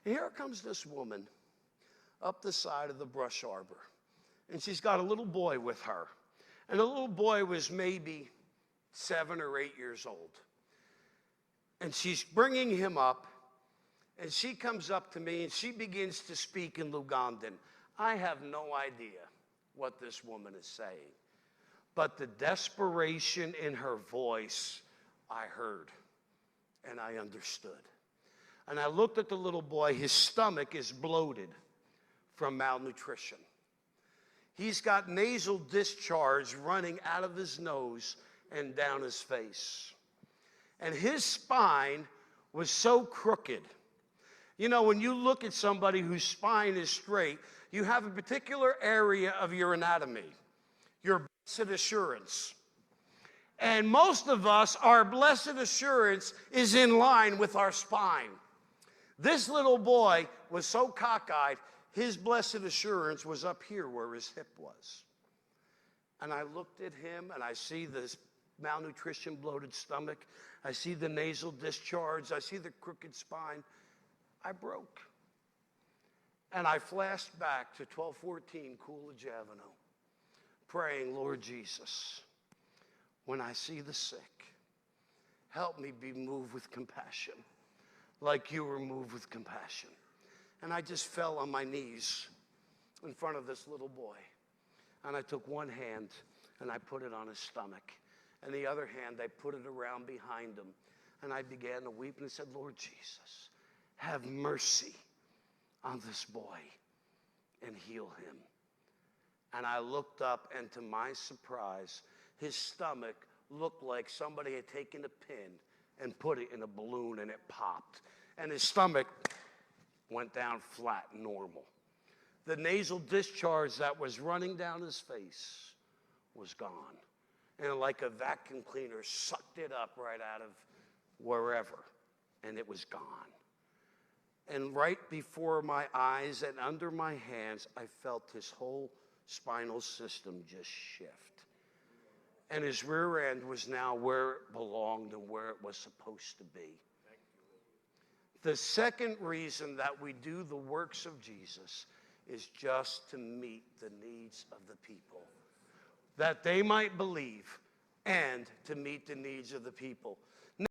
And here comes this woman up the side of the brush arbor. And she's got a little boy with her. And the little boy was maybe 7 or 8 years old. And she's bringing him up. And she comes up to me and she begins to speak in Ugandan. I have no idea what this woman is saying. But the desperation in her voice, I heard. And I understood. And I looked at the little boy. His stomach is bloated from malnutrition. He's got nasal discharge running out of his nose and down his face. And his spine was so crooked. You know, when you look at somebody whose spine is straight, you have a particular area of your anatomy, your blessed assurance. And most of us, our blessed assurance is in line with our spine. This little boy was so cockeyed, his blessed assurance was up here where his hip was. And I looked at him, and I see this malnutrition, bloated stomach. I see the nasal discharge. I see the crooked spine. I broke. And I flashed back to 1214 Coolidge Avenue, praying, Lord Jesus, when I see the sick, help me be moved with compassion, like you were moved with compassion. And I just fell on my knees in front of this little boy. And I took one hand and I put it on his stomach. And the other hand, I put it around behind him. And I began to weep and I said, Lord Jesus, have mercy on this boy and heal him. And I looked up, and to my surprise, his stomach looked like somebody had taken a pin and put it in a balloon and it popped. And his stomach went down flat, normal. The nasal discharge that was running down his face was gone. And like a vacuum cleaner sucked it up right out of wherever, and it was gone. And right before my eyes and under my hands, I felt his whole spinal system just shift. And his rear end was now where it belonged and where it was supposed to be. The second reason that we do the works of Jesus is just to meet the needs of the people, that they might believe, and to meet the needs of the people.